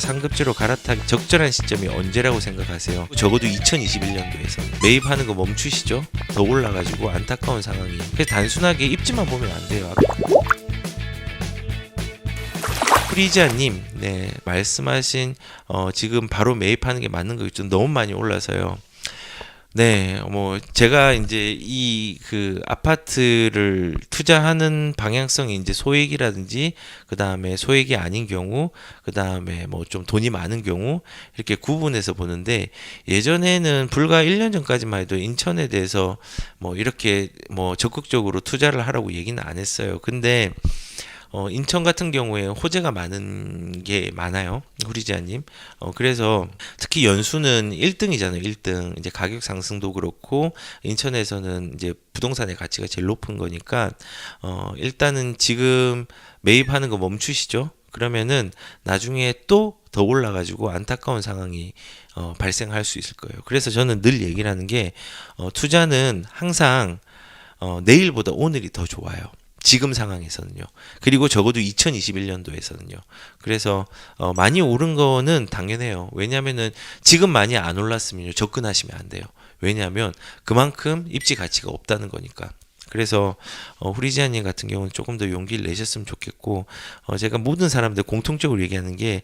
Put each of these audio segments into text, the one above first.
상급지로 갈아타기 적절한 시점이 언제라고 생각하세요? 적어도 2021년도에서 매입하는 거 멈추시죠? 더 올라가지고 안타까운 상황이. 그래서 단순하게 입지만 보면 안 돼요. 프리지아님, 네, 말씀하신 지금 바로 매입하는 게 맞는 거 좀 너무 많이 올라서요. 네, 뭐 제가 이제 이 그 아파트를 투자하는 방향성이 이제 소액이라든지 그 다음에 소액이 아닌 경우, 그 다음에 뭐 좀 돈이 많은 경우 이렇게 구분해서 보는데, 예전에는 불과 1년 전까지만 해도 인천에 대해서 뭐 이렇게 뭐 적극적으로 투자를 하라고 얘기는 안 했어요. 근데 인천 같은 경우에 호재가 많은 게 많아요. 후리지아님. 그래서 특히 연수는 1등이잖아요. 1등. 이제 가격 상승도 그렇고, 인천에서는 이제 부동산의 가치가 제일 높은 거니까, 일단은 지금 매입하는 거 멈추시죠. 그러면은 나중에 또 더 올라가지고 안타까운 상황이 발생할 수 있을 거예요. 그래서 저는 늘 얘기를 하는 게, 투자는 항상 내일보다 오늘이 더 좋아요. 지금 상황에서는요. 그리고 적어도 2021년도에서는요. 그래서 많이 오른 거는 당연해요. 왜냐하면은 지금 많이 안 올랐으면 접근하시면 안 돼요. 왜냐하면 그만큼 입지 가치가 없다는 거니까. 그래서 후리지아님 같은 경우는 조금 더 용기를 내셨으면 좋겠고, 제가 모든 사람들 공통적으로 얘기하는 게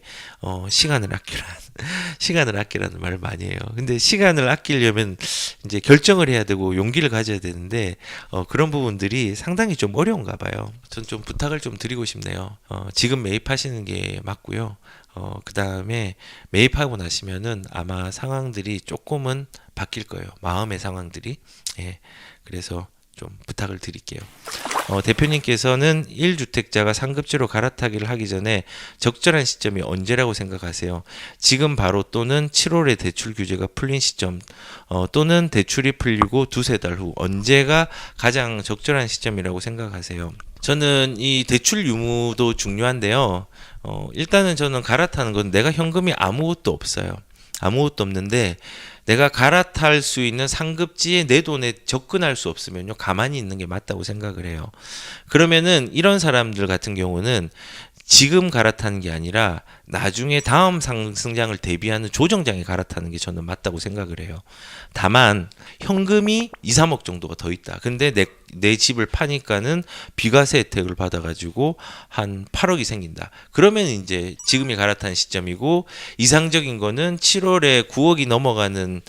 시간을 아끼라 시간을 아끼라는 말을 많이 해요. 근데 시간을 아끼려면 이제 결정을 해야 되고 용기를 가져야 되는데, 그런 부분들이 상당히 좀 어려운가 봐요. 전 좀 부탁을 좀 드리고 싶네요. 지금 매입하시는 게 맞고요. 그 다음에 매입하고 나시면은 아마 상황들이 조금은 바뀔 거예요. 마음의 상황들이. 예. 그래서 좀 부탁을 드릴게요. 대표님께서는 1주택자가 상급지로 갈아타기를 하기 전에 적절한 시점이 언제라고 생각하세요? 지금 바로 또는 7월에 대출 규제가 풀린 시점, 또는 대출이 풀리고 두세 달 후, 언제가 가장 적절한 시점이라고 생각하세요? 저는 이 대출 유무도 중요한데요. 일단은 저는 갈아타는 건 내가 현금이 아무것도 없어요. 아무것도 없는데 내가 갈아탈 수 있는 상급지에 내 돈에 접근할 수 없으면요, 가만히 있는 게 맞다고 생각을 해요. 그러면은 이런 사람들 같은 경우는 지금 갈아타는 게 아니라 나중에 다음 상승장을 대비하는 조정장에 갈아타는 게 저는 맞다고 생각을 해요. 다만 현금이 2, 3억 정도가 더 있다. 근데 내 집을 파니까는 비과세 혜택을 받아가지고 한 8억이 생긴다. 그러면 이제 지금이 갈아타는 시점이고, 이상적인 거는 7월에 9억이 넘어가는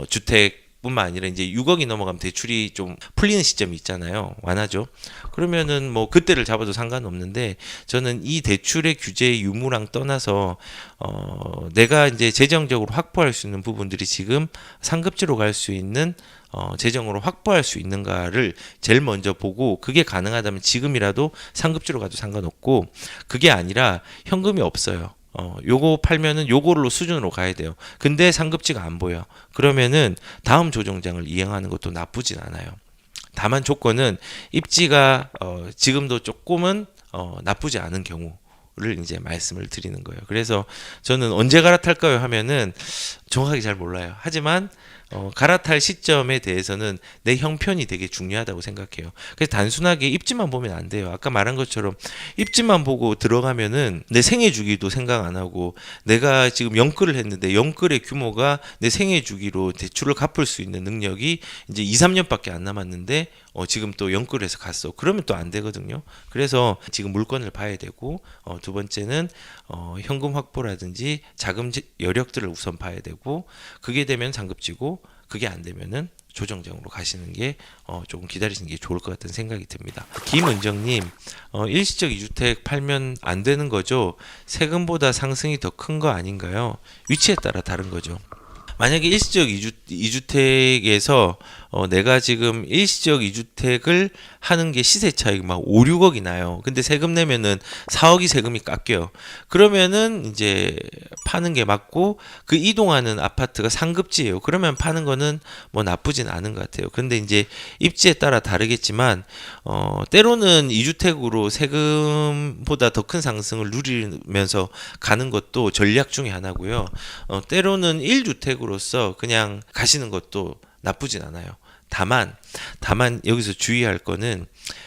주택 뿐만 아니라 이제 6억이 넘어가면 대출이 좀 풀리는 시점이 있잖아요. 완화죠. 그러면은 뭐 그때를 잡아도 상관없는데, 저는 이 대출의 규제 유무랑 떠나서 내가 이제 재정적으로 확보할 수 있는 부분들이 지금 상급지로 갈 수 있는 재정으로 확보할 수 있는가를 제일 먼저 보고, 그게 가능하다면 지금이라도 상급지로 가도 상관없고, 그게 아니라 현금이 없어요. 요거 팔면은 요거로 수준으로 가야 돼요. 근데 상급지가 안 보여. 그러면은 다음 조정장을 이행하는 것도 나쁘진 않아요. 다만 조건은 입지가 지금도 조금은 나쁘지 않은 경우를 이제 말씀을 드리는 거예요. 그래서 저는 언제 갈아탈까요 하면은 정확하게 잘 몰라요. 하지만 갈아탈 시점에 대해서는 내 형편이 되게 중요하다고 생각해요. 그래서 단순하게 입지만 보면 안 돼요. 아까 말한 것처럼 입지만 보고 들어가면은 내 생애 주기도 생각 안 하고, 내가 지금 영끌을 했는데 영끌의 규모가 내 생애 주기로 대출을 갚을 수 있는 능력이 이제 2, 3년밖에 안 남았는데 지금 또 영끌해서 갔어. 그러면 또 안 되거든요. 그래서 지금 물건을 봐야 되고, 두 번째는 현금 확보라든지 자금 여력들을 우선 봐야 되고, 그게 되면 상급지고, 그게 안 되면은 조정장으로 가시는 게 조금 기다리시는 게 좋을 것 같은 생각이 듭니다. 김은정님, 일시적 2주택 팔면 안 되는 거죠? 세금보다 상승이 더 큰 거 아닌가요? 위치에 따라 다른 거죠. 만약에 일시적 2주택에서 내가 지금 일시적 2주택을 하는 게 시세 차익 막 5, 6억이 나요. 근데 세금 내면은 4억이 세금이 깎여요. 그러면은 이제 파는 게 맞고, 그 이동하는 아파트가 상급지예요. 그러면 파는 거는 뭐 나쁘진 않은 것 같아요. 근데 이제 입지에 따라 다르겠지만, 때로는 2주택으로 세금보다 더 큰 상승을 누리면서 가는 것도 전략 중에 하나고요. 때로는 1주택으로서 그냥 가시는 것도 나쁘진 않아요. 다만 여기서 주의할 거는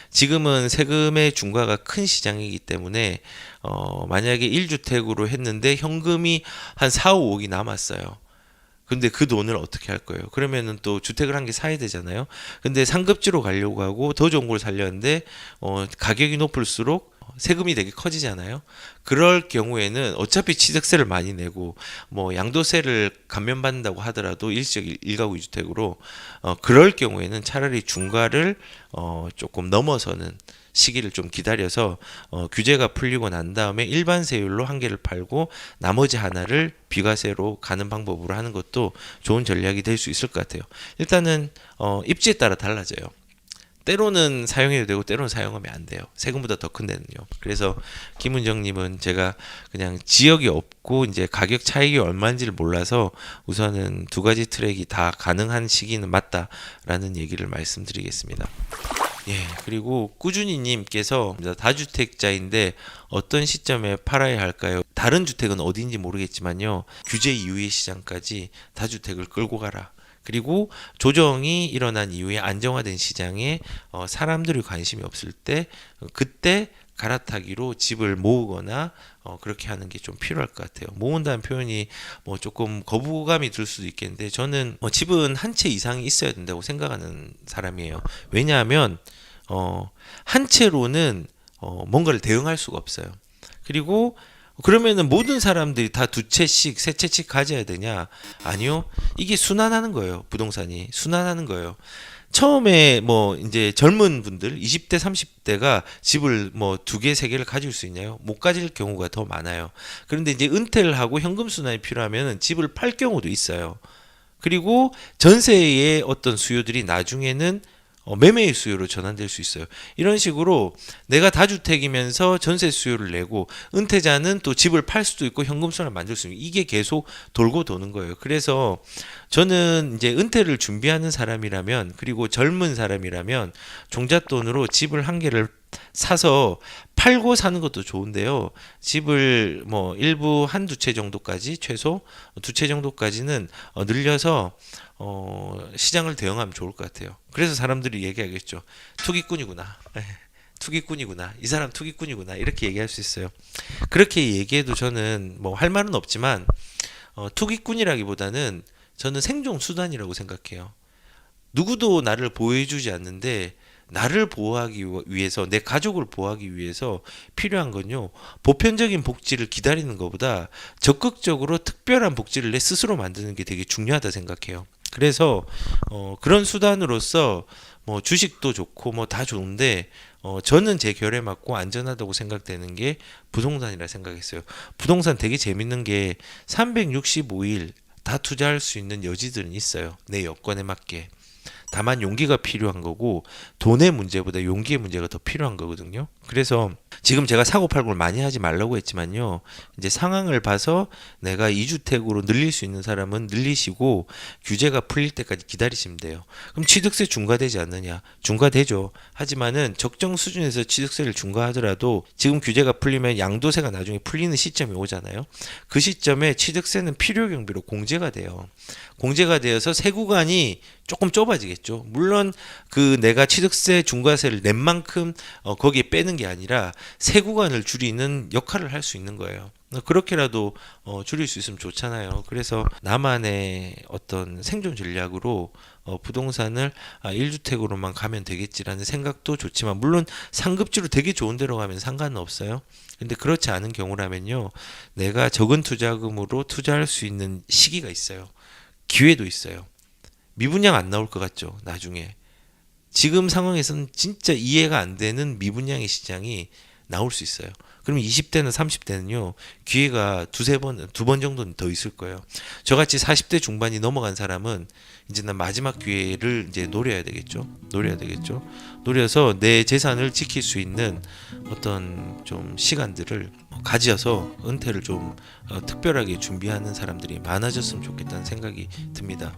지금은 세금의 중과가 큰 시장이기 때문에 만약에 1주택으로 했는데 현금이 한 4, 5억이 남았어요. 근데 그 돈을 어떻게 할 거예요? 그러면은 또 주택을 한 개 사야 되잖아요. 근데 상급지로 가려고 하고 더 좋은 걸 살려는데 가격이 높을수록 세금이 되게 커지잖아요. 그럴 경우에는 어차피 취득세를 많이 내고 뭐 양도세를 감면받는다고 하더라도 일시적 일가구 이주택으로 그럴 경우에는 차라리 중과를 조금 넘어서는 시기를 좀 기다려서 규제가 풀리고 난 다음에 일반 세율로 한 개를 팔고 나머지 하나를 비과세로 가는 방법으로 하는 것도 좋은 전략이 될 수 있을 것 같아요. 일단은 입지에 따라 달라져요. 때로는 사용해도 되고 때로는 사용하면 안 돼요. 세금보다 더 큰 데는요. 그래서 김은정님은 제가 그냥 지역이 없고 이제 가격 차익이 얼마인지를 몰라서 우선은 두 가지 트랙이 다 가능한 시기는 맞다라는 얘기를 말씀드리겠습니다. 예, 그리고 꾸준히님께서 다주택자인데 어떤 시점에 팔아야 할까요? 다른 주택은 어디인지 모르겠지만요. 규제 이후의 시장까지 다주택을 끌고 가라. 그리고 조정이 일어난 이후에 안정화된 시장에 사람들이 관심이 없을 때 그때 갈아타기로 집을 모으거나 그렇게 하는 게 좀 필요할 것 같아요. 모은다는 표현이 뭐 조금 거부감이 들 수도 있겠는데 저는 집은 한 채 이상이 있어야 된다고 생각하는 사람이에요. 왜냐하면 한 채로는 뭔가를 대응할 수가 없어요. 그리고 그러면은 모든 사람들이 다 두 채씩 세 채씩 가져야 되냐? 아니요. 이게 순환하는 거예요. 부동산이 순환하는 거예요. 처음에 뭐 이제 젊은 분들 20대 30대가 집을 뭐 두 개, 세 개를 가질 수 있나요? 못 가질 경우가 더 많아요. 그런데 이제 은퇴를 하고 현금 순환이 필요하면 집을 팔 경우도 있어요. 그리고 전세의 어떤 수요들이 나중에는 매매의 수요로 전환될 수 있어요. 이런 식으로 내가 다주택이면서 전세 수요를 내고 은퇴자는 또 집을 팔 수도 있고 현금 순환을 만들 수 있고 이게 계속 돌고 도는 거예요. 그래서 저는 이제 은퇴를 준비하는 사람이라면 그리고 젊은 사람이라면 종잣돈으로 집을 한 개를 사서 팔고 사는 것도 좋은데요. 집을 뭐 일부 한두 채 정도까지 최소 두 채 정도까지는 늘려서 시장을 대응하면 좋을 것 같아요. 그래서 사람들이 얘기하겠죠. 투기꾼이구나. 투기꾼이구나. 이 사람 투기꾼이구나. 이렇게 얘기할 수 있어요. 그렇게 얘기해도 저는 뭐 할 말은 없지만 투기꾼이라기보다는 저는 생존 수단이라고 생각해요. 누구도 나를 보호해주지 않는데 나를 보호하기 위해서 내 가족을 보호하기 위해서 필요한 건요 보편적인 복지를 기다리는 것보다 적극적으로 특별한 복지를 내 스스로 만드는 게 되게 중요하다 생각해요. 그래서 그런 수단으로서 뭐 주식도 좋고 뭐 다 좋은데 저는 제 결에 맞고 안전하다고 생각되는 게 부동산이라 생각했어요. 부동산 되게 재밌는 게 365일 다 투자할 수 있는 여지들은 있어요. 내 여건에 맞게. 다만 용기가 필요한 거고 돈의 문제보다 용기의 문제가 더 필요한 거거든요. 그래서 지금 제가 사고팔고를 많이 하지 말라고 했지만요. 이제 상황을 봐서 내가 2주택으로 늘릴 수 있는 사람은 늘리시고 규제가 풀릴 때까지 기다리시면 돼요. 그럼 취득세 중과되지 않느냐? 중과되죠. 하지만은 적정 수준에서 취득세를 중과하더라도 지금 규제가 풀리면 양도세가 나중에 풀리는 시점이 오잖아요. 그 시점에 취득세는 필요경비로 공제가 돼요. 공제가 되어서 세 구간이 조금 좁아지겠죠. 물론 그 내가 취득세 중과세를 낸 만큼 거기에 빼는 게 아니라 세 구간을 줄이는 역할을 할 수 있는 거예요. 그렇게라도 줄일 수 있으면 좋잖아요. 그래서 나만의 어떤 생존 전략으로 부동산을 1주택으로만 가면 되겠지라는 생각도 좋지만 물론 상급지로 되게 좋은 데로 가면 상관은 없어요. 근데 그렇지 않은 경우라면요. 내가 적은 투자금으로 투자할 수 있는 시기가 있어요. 기회도 있어요. 미분양 안 나올 것 같죠. 나중에. 지금 상황에서는 진짜 이해가 안 되는 미분양의 시장이 나올 수 있어요. 그럼 20대나 30대는요, 기회가 두 번 정도는 더 있을 거예요. 저같이 40대 중반이 넘어간 사람은 이제는 마지막 기회를 이제 노려야 되겠죠. 노려서 내 재산을 지킬 수 있는 어떤 좀 시간들을 가져서 은퇴를 좀 특별하게 준비하는 사람들이 많아졌으면 좋겠다는 생각이 듭니다.